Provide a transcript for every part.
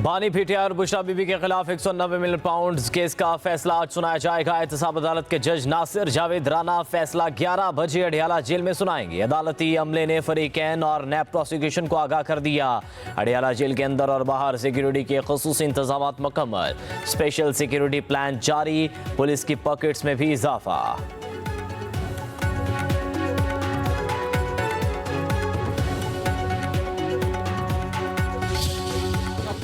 बानी पीटीआई और बुशरा बीबी के खिलाफ 190 मिलियन पाउंड केस का फैसला आज सुनाया जाएगा। एहतसाब अदालत के जज नासिर जावेद राना फैसला 11 बजे अडियाला जेल में सुनाएंगे। अदालती अमले ने फरीकैन और नैब प्रोसिक्यूशन को आगाह कर दिया। अडियाला जेल के अंदर और बाहर सिक्योरिटी के खुसूसी इंतजाम मुकम्मल, स्पेशल सिक्योरिटी प्लान जारी, पुलिस की पॉकेट्स में भी इजाफा।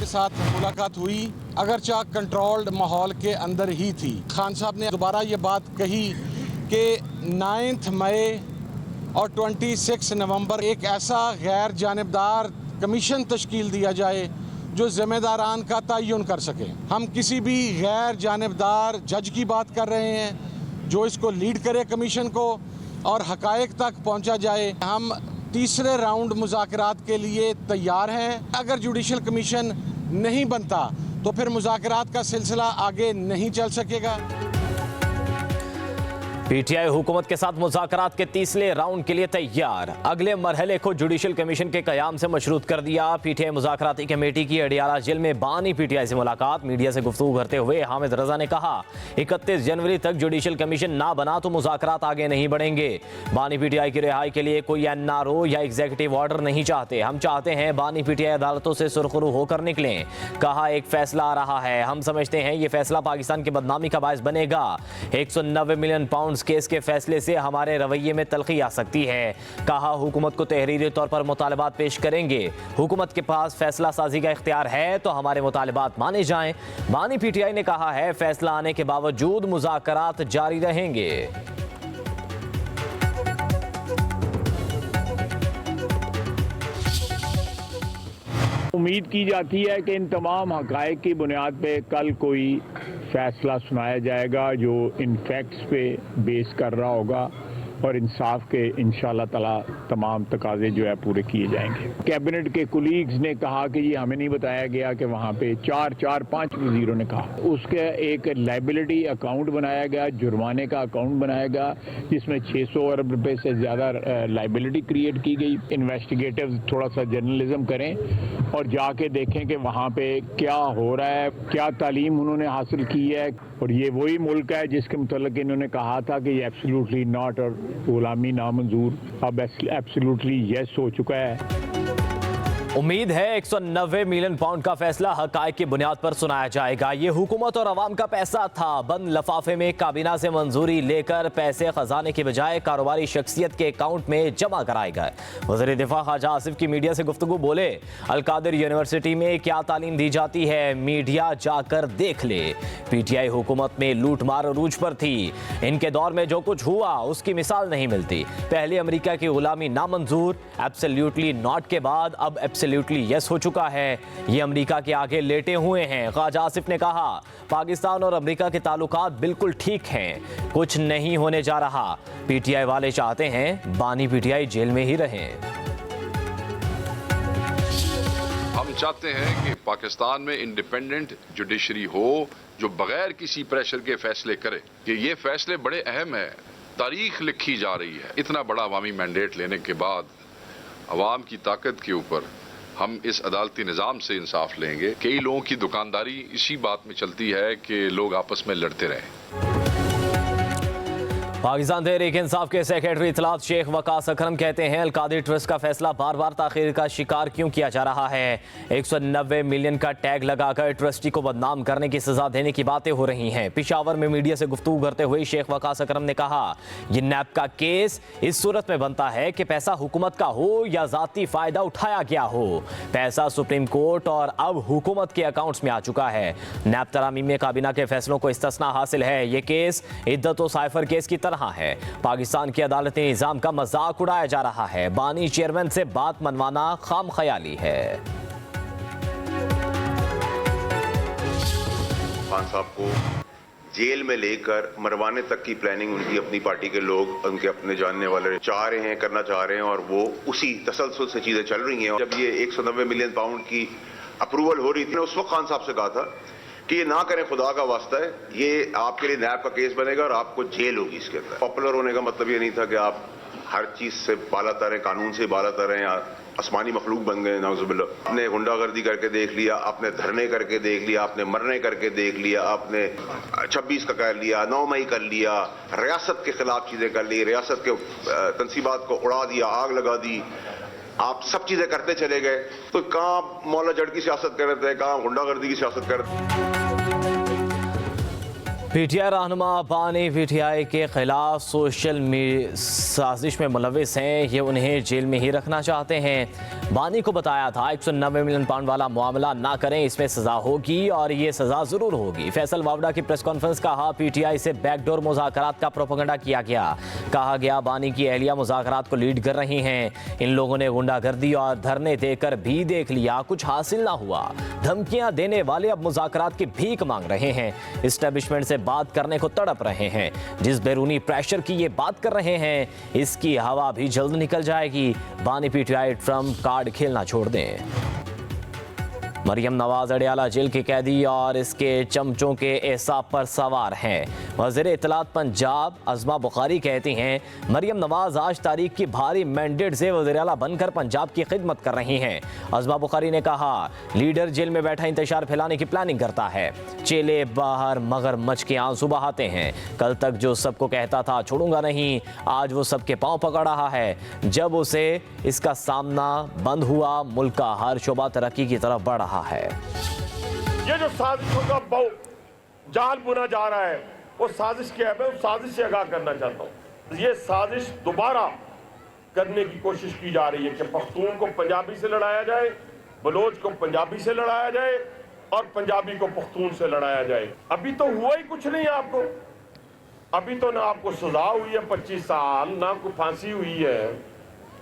साथ मुलाकात हुई, अगरचा कंट्रोल्ड माहौल के अंदर ही थी। खान साहब ने दोबारा ये बात कही कि 9 मई और 26 नवंबर एक ऐसा गैर जानिबदार कमीशन तश्कील दिया जाए जो जिम्मेदारान का तयन कर सके। हम किसी भी गैर जानिबदार जज की बात कर रहे हैं जो इसको लीड करे कमीशन को और हकायक तक पहुंचा जाए। हम तीसरे राउंड मुज़ाकरात के लिए तैयार हैं। अगर जुडिशल कमीशन नहीं बनता तो फिर मुज़ाकरात का सिलसिला आगे नहीं चल सकेगा। पीटीआई हुकूमत के साथ मुज़ाकरात के तीसरे राउंड के लिए तैयार। अगले मरहले को जुडिशल कमीशन के क़याम से मशरूत कर दिया। पीटीआई मुज़ाकराती कमेटी की अडियाला जेल में बानी पीटीआई से मुलाकात। मीडिया से गुफ्तगू करते हुए हामिद रजा ने कहा 31 जनवरी तक जुडिशल कमीशन ना बना तो मुज़ाकरात आगे नहीं बढ़ेंगे। बानी पीटीआई की रिहाई के लिए कोई एनआरओ या एग्जीक्यूटिव ऑर्डर नहीं चाहते। हम चाहते हैं बानी पीटीआई अदालतों से सुरखरू होकर निकलें। कहा एक फैसला आ रहा है, हम समझते हैं ये फैसला पाकिस्तान की बदनामी का बायस बनेगा। 190 मिलियन पाउंड केस के फैसले से हमारे रवैये में तलखी आ सकती है। कहा हुकूमत को तहरीरी तौर पर मुतालबात पेश करेंगे। हुकूमत के पास फैसला साजी का इख्तियार है तो हमारे मुतालबात माने जाएं। बानी पीटीआई ने कहा है फैसला आने के बावजूद मुज़ाकरात जारी रहेंगे। उम्मीद की जाती है कि इन तमाम हक़ाइक़ की बुनियाद पे कल कोई फैसला सुनाया जाएगा जो इन फैक्ट्स पे बेस कर रहा होगा और इंसाफ के इंशाअल्लाह ताला तमाम तकाजे जो है पूरे किए जाएंगे। कैबिनेट के कुलीग्स ने कहा कि ये हमें नहीं बताया गया कि वहाँ पे 5 वजीरों ने कहा। उसके एक लाइबिलिटी अकाउंट बनाया गया, जुर्माने का अकाउंट बनाया गया जिसमें 600 अरब रुपए से ज़्यादा लाइबिलिटी क्रिएट की गई। इन्वेस्टिगेटिव थोड़ा सा जर्नलिज्म करें और जाके देखें कि वहाँ पे क्या हो रहा है, क्या तालीम उन्होंने हासिल की है। और ये वही मुल्क है जिसके मुतल्लिक इन्होंने कहा था कि ये एब्सोल्युटली नॉट और गुलामी नामंजूर, अब एब्सोल्युटली यस हो चुका है। उम्मीद है 190 मिलियन पाउंड का फैसला हक़ाइक़ की बुनियाद पर सुनाया जाएगा। ये हुकूमत और अवाम का पैसा था। बंद लफाफे में काबीना से मंजूरी लेकर पैसे खजाने के बजाय कारोबारी शख्सियत के अकाउंट में जमा कराए गए। वज़ीर दिफा ख्वाजा आसिफ की मीडिया से गुफ्तगू बोले अलकादिर यूनिवर्सिटी में क्या तालीम दी जाती है मीडिया जाकर देख ले। पीटीआई हुकूमत में लूट मार अरूज पर थी। इनके दौर में जो कुछ हुआ उसकी मिसाल नहीं मिलती। पहले अमेरिका की गुलामी नामंजूर, एब्सोल्युटली नॉट के बाद अब एब्सोल्युटली यस हो चुका है। ये अमेरिका के आगे लेटे हुए हैं। ख्वाजा आसिफ ने कहा पाकिस्तान और अमेरिका के ताल्लुकात बिल्कुल ठीक हैं, कुछ नहीं होने जा रहा। पीटीआई वाले चाहते हैं बानी पीटीआई जेल में ही रहें। हम चाहते हैं कि पाकिस्तान में इंडिपेंडेंट जुडिशरी हो जो बगैर किसी प्रेशर के फैसले करे। कि ये फैसले बड़े अहम है, तारीख लिखी जा रही है। इतना बड़ा अवामी मैंडेट लेने के बाद अवाम की ताकत के ऊपर हम इस अदालती निज़ाम से इंसाफ लेंगे। कई लोगों की दुकानदारी इसी बात में चलती है कि लोग आपस में लड़ते रहें। पाकिस्तान तहरीक इंसाफ के सेक्रेटरी इत्तलात शेख वकास अकरम कहते हैं अलकादिर ट्रस्ट का फैसला बार बार ताखीर का शिकार क्यों किया जा रहा है। 190 मिलियन का टैग लगाकर ट्रस्टी को बदनाम करने की सजा देने की बातें हो रही हैं। पिशावर में मीडिया से गुफ्तगू करते हुए शेख वकास अकरम ने कहा यह नैब का केस इस सूरत में बनता है कि पैसा हुकूमत का हो या जाती फायदा उठाया गया हो। पैसा सुप्रीम कोर्ट और अब हुकूमत के अकाउंट्स में आ चुका है। नैब तरामीम में काबीना के फैसलों को इस्तिस्ना हासिल है। ये केस इद्दत व साइफर केस की तरह है। पाकिस्तान की अदालती निजाम का मजाक उड़ाया जा रहा है। बानी चेयरमैन से बात मनवाना खाम ख्याली है। खान साहब को जेल में लेकर मरवाने तक की प्लानिंग उनकी अपनी पार्टी के लोग, उनके अपने जानने वाले चाह रहे हैं, करना चाह रहे हैं और वो उसी तसलसल से चीजें चल रही हैं। जब ये 190 मिलियन पाउंड की अप्रूवल हो रही थी, उस वक्त खान साहब से कहा था कि ये ना करें, खुदा का वास्ता है, ये आपके लिए नैब का केस बनेगा और आपको जेल होगी इसके अंदर। पॉपुलर होने का मतलब ये नहीं था कि आप हर चीज से बाला तरें, कानून से बाला तरें या आसमानी मखलूक बन गए नाउजुबिल्लाह। आपने गुंडागर्दी करके देख लिया, आपने धरने करके देख लिया, आपने मरने करके देख लिया, आपने 26 का कर लिया, 9 मई कर लिया, रियासत के खिलाफ चीजें कर ली, रियासत के तंसीबात को उड़ा दिया, आग लगा दी, आप सब चीजें करते चले गए। तो कहाँ मौला जड़ की सियासत कर रहे थे, कहाँ गुंडागर्दी की सियासत कर रहे थे। पीटीआई रहनुमा बानी पीटीआई के खिलाफ सोशल साजिश में मुलविस हैं, ये उन्हें जेल में ही रखना चाहते हैं। बानी को बताया था 190 मिलियन पाउंड वाला मामला ना करें, इसमें सजा होगी और ये सजा जरूर होगी। फैसल वावड़ा की प्रेस कॉन्फ्रेंस कहा पीटीआई से बैकडोर मुज़ाकरात का प्रोपेगेंडा किया गया। कहा गया बानी की एहलिया मुज़ाकरात को लीड कर रही हैं। इन लोगों ने गुंडागर्दी और धरने देकर भी देख लिया, कुछ हासिल ना हुआ। धमकियां देने वाले अब मुज़ाकरात की भीख मांग रहे हैं, एस्टेब्लिशमेंट से बात करने को तड़प रहे हैं। जिस बैरूनी प्रेशर की ये बात कर रहे हैं, इसकी हवा भी जल्द निकल जाएगी। बानी पीटीआई ट्रम्प कार्ड खेलना छोड़ दें। मरियम नवाज अडियाला जेल के कैदी और इसके चमचों के एहसाब पर सवार हैं। वज़ीर इत्तलात पंजाब अज़मा बुखारी कहती हैं मरियम नवाज आज तारीख की भारी मैंडेट से वज़ीर आला बनकर पंजाब की खिदमत कर रही हैं। अज़मा बुखारी ने कहा लीडर जेल में बैठा इंतशार फैलाने की प्लानिंग करता है। चेले बाहर मगरमच्छ के आंसू बहाते हैं। कल तक जो सबको कहता था छोड़ूंगा नहीं, आज वो सबके पांव पकड़ रहा है। जब उसे इसका सामना बंद हुआ, मुल्क का हर शोबा तरक्की की तरफ बढ़ रहा है। ये जो साजिशों का जाल बुना जा रहा है, वो साजिश क्या है? मैं उस साजिश से आगाह करना चाहता हूँ। ये साजिश दोबारा करने की कोशिश की जा रही है कि पख्तून को पंजाबी से लड़ाया जाए, बलोच को पंजाबी से लड़ाया जाए और पंजाबी को पख्तून से लड़ाया जाए। अभी तो हुआ ही कुछ नहीं है आपको। अभी तो ना आपको सजा हुई है 25 साल, ना कोई फांसी हुई है,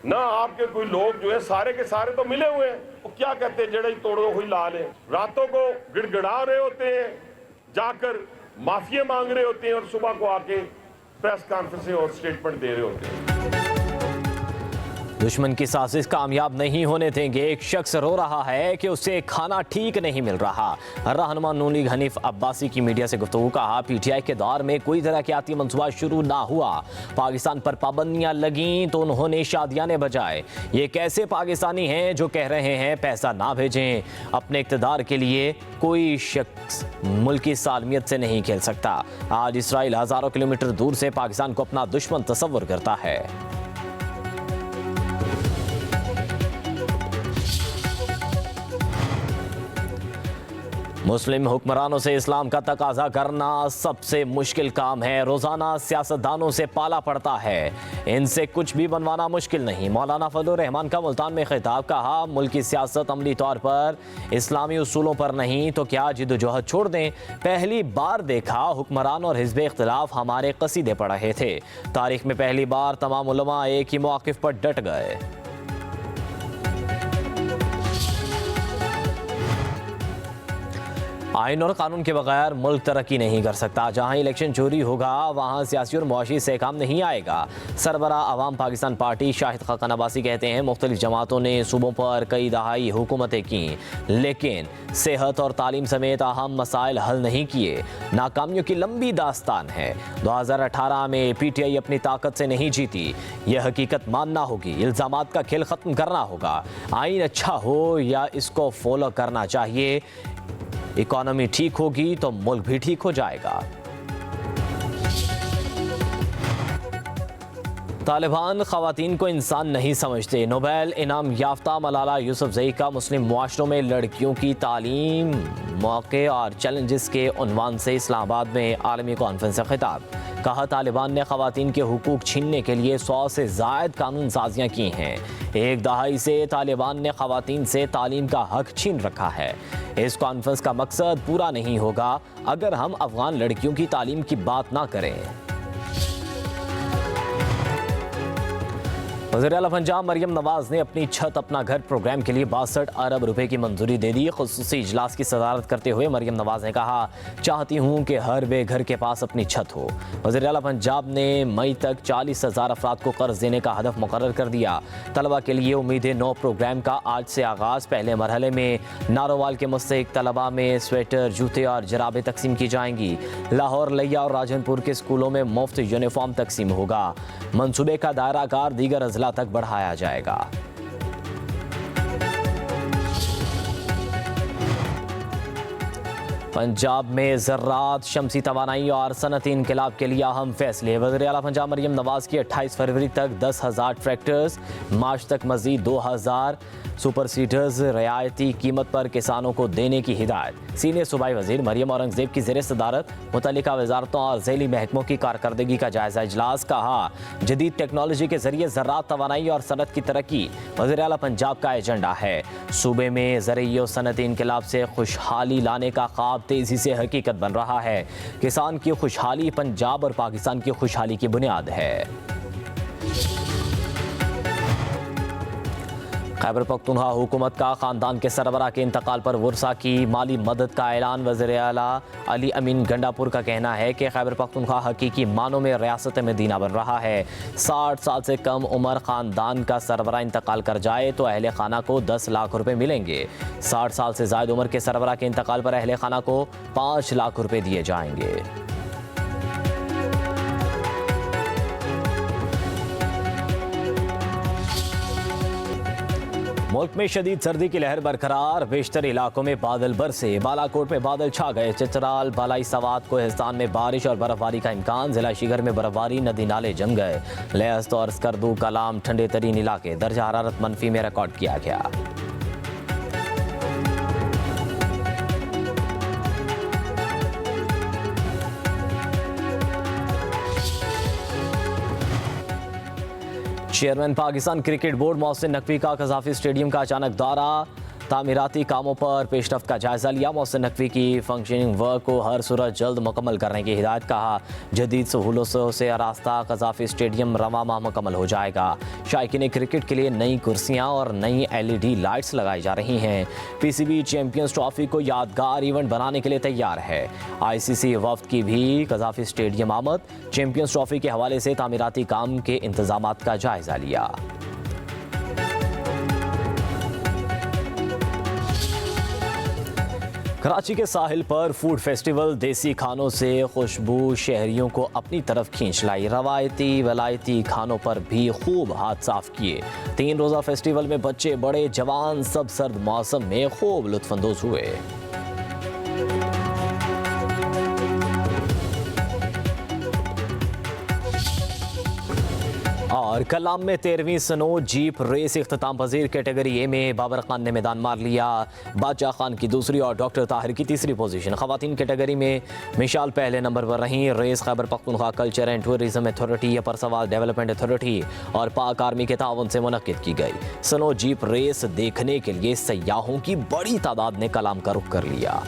ना आपके कोई लोग जो है सारे के सारे तो मिले हुए हैं। वो क्या कहते हैं, जड़े तोड़ो हुई लाल है। रातों को गिड़गिड़ा रहे होते हैं, जाकर माफिया मांग रहे होते हैं और सुबह को आके प्रेस कॉन्फ्रेंस और स्टेटमेंट दे रहे होते हैं। दुश्मन की साजिश कामयाब नहीं होने देंगे। एक शख्स रो रहा है कि उसे खाना ठीक नहीं मिल रहा। रहनुमा नून लीग हनीफ अब्बासी की मीडिया से गुफ्तगू कहा पीटीआई के दौर में कोई तरक्याती मंसूबा शुरू ना हुआ। पाकिस्तान पर पाबंदियां लगीं तो उन्होंने शादियाने बजाए। ये कैसे पाकिस्तानी हैं जो कह रहे हैं पैसा ना भेजें? अपने इक़्तिदार के लिए कोई शख्स मुल्क की सालमियत से नहीं खेल सकता। आज इसराइल हज़ारों किलोमीटर दूर से पाकिस्तान को अपना दुश्मन तस्वर करता है। मुस्लिम हुक्मरानों से इस्लाम का तकाजा करना सबसे मुश्किल काम है। रोज़ाना सियासतदानों से पाला पड़ता है, इनसे कुछ भी बनवाना मुश्किल नहीं। मौलाना फजलुर रहमान का मुल्तान में खिताब। कहा मुल्क की सियासत अमली तौर पर इस्लामी उसूलों पर नहीं तो क्या जिद्दोजहद छोड़ दें। पहली बार देखा हुक्मरान और हिज़्ब इख्तिलाफ हमारे कसीदे पढ़ रहे थे। तारीख में पहली बार तमाम उलमा एक ही मौक़िफ़ पर डट गए। आइन और कानून के बगैर मुल्क तरक्की नहीं कर सकता। जहां इलेक्शन चोरी होगा वहां सियासी और मुआशी से काम नहीं आएगा। सरबरा अवाम पाकिस्तान पार्टी शाहिद खान अब्बासी कहते हैं मुख्तलिफ जमातों ने सूबों पर कई दहाई हुकूमतें की, लेकिन सेहत और तालीम समेत अहम मसाइल हल नहीं किए। नाकामियों की लंबी दास्तान है। 2018 में पीटीआई अपनी ताकत से नहीं जीती, यह हकीकत मानना होगी। इल्ज़ामात का खेल ख़त्म करना होगा। आइन अच्छा हो या इसको फॉलो करना चाहिए। इकॉनमी ठीक होगी तो मुल्क भी ठीक हो जाएगा। तालिबान ख़वातीन को इंसान नहीं समझते। नोबेल इनाम याफ्ता मलाला यूसुफजई का मुस्लिम मुआशरों में लड़कियों की तालीम, मौके और चैलेंजेस के उन्वान से इस्लामाबाद में आलमी कॉन्फ्रेंस से खिताब। कहा तालिबान ने ख़वातीन के हुकूक छीनने के लिए 100 से ज़ायद कानून साजियाँ की हैं। एक दहाई से तालिबान ने ख़वातीन से तालीम का हक छीन रखा है। इस कॉन्फ्रेंस का मकसद पूरा नहीं होगा अगर हम अफगान लड़कियों की तालीम की बात ना करें। वज़ीर आला पंजाब मरियम नवाज ने अपनी छत अपना घर प्रोग्राम के लिए 62 अरब रुपए की मंजूरी दे दी। खुसूसी इजलास की सदारत करते हुए मरियम नवाज ने कहा चाहती हूँ कि हर बेघर के पास अपनी छत हो। वज़ीर आला पंजाब ने मई तक 40,000 अफराद को कर्ज देने का हदफ मुकर्रर कर दिया। तलबा के लिए उम्मीदें 9 प्रोग्राम का आज से आगाज़। पहले मरहले में नारोवाल के मुस्तहिक तलबा में स्वेटर, जूते और जराबें तकसीम की जाएंगी। लाहौर, लिया और राजनपुर के स्कूलों में मुफ्त यूनिफॉर्म तकसीम होगा। मनसूबे का दायरा कार दीगर अजला तक बढ़ाया जाएगा। पंजाब में ज़राअत, शमसी तवानाई और सनती इनकलाब के लिए अहम फैसले। वज़ीर आला पंजाब मरियम नवाज़ की 28 फरवरी तक 10,000 ट्रैक्टर्स, मार्च तक मज़ीद 2,000 सुपर सीडर्स रियायती कीमत पर किसानों को देने की हिदायत। सीनियर सूबाई वज़ीर मरियम औरंगज़ेब की ज़ेर सदारत मुतल्लिका वज़ारतों और ज़ैली महकमों की कारकर्दगी का जायज़ा इजलास। कहा, जदीद टेक्नोलॉजी के ज़रिए ज़राअत, तवानाई और सनत की तरक्की वज़ीर आला पंजाब का एजेंडा है। सूबे में ज़रई और सनती इनकलाब से खुशहाली लाने का ख्वाब तेज़ी से हकीकत बन रहा है। किसान की खुशहाली पंजाब और पाकिस्तान की खुशहाली की बुनियाद है। खैबर पख्तूनख्वा हुकूमत का ख़ानदान के सरबराह के इंतकाल पर वर्सा की माली मदद का ऐलान। वज़ीर आला अली अमीन गंडापुर का कहना है कि खैबर पख्तूनख्वा हकीकी मानों में रियासत मदीना बन रहा है। 60 साल से कम उम्र ख़ानदान का सरबराह इंतकाल कर जाए तो अहले खाना को 10 लाख रुपए मिलेंगे। 60 साल से ज़ायद उम्र के सरबराह के इंतकाल पर अहले खाना को 5 लाख रुपए दिए जाएंगे। मुल्क में शदीद सर्दी की लहर बरकरार। बेशतर इलाकों में बादल बरसे। बालाकोट में बादल छा गए। चित्राल, बालाई सवात, कोहिस्तान में बारिश और बर्फबारी का इम्कान। जिला शिगर में बर्फबारी, नदी नाले जम गए। लेहस्त और स्कर्दू, कलाम ठंडे तरीन इलाके। दर्जा हरारत मनफी में रिकॉर्ड किया गया। Chairman Pakistan cricket board Mohsin Naqvi का कज़ाफी स्टेडियम का अचानक दौरा। तामीराती कामों पर पेशरफ्त का जायजा लिया। मोहसिन नकवी की फंक्शनिंग वर्क को हर सूरत जल्द मुकम्मल करने की हिदायत। कहा, जदीद सहूलतों से आरास्ता कज़ाफी स्टेडियम रवा माह मुकम्मल हो जाएगा। शायकीन क्रिकेट के लिए नई कुर्सियां और नई LED लाइट्स लगाई जा रही हैं। PCB चैंपियंस ट्रॉफी को यादगार इवेंट बनाने के लिए तैयार है। ICC वफ्द की भी कज़ाफी स्टेडियम आमद। चैंपियंस ट्रॉफी के हवाले से तामीराती काम के इंतजामात का जायजा लिया। कराची के साहिल पर फूड फेस्टिवल, देसी खानों से खुशबू शहरियों को अपनी तरफ खींच लाई। रवायती वलायती खानों पर भी खूब हाथ साफ किए। 3 रोज़ा फेस्टिवल में बच्चे बड़े जवान सब सर्द मौसम में खूब लुत्फानंदोज हुए। और कलाम में 13वीं स्नो जीप रेस इख्तिताम पजीर। कैटेगरी ए में बाबर खान ने मैदान मार लिया। बादशाह खान की दूसरी और डॉक्टर ताहिर की तीसरी पोजीशन। खवातीन कैटेगरी में मिशाल पहले नंबर पर रहीं। Race Khyber Pakhtunkhwa culture and tourism authority, upper सवाल डेवलपमेंट अथॉरिटी और पाक आर्मी के ताउन से मुनक्किद की गई। स्नो जीप रेस देखने के लिए सयाहों की बड़ी तादाद ने कलाम का रुख कर लिया।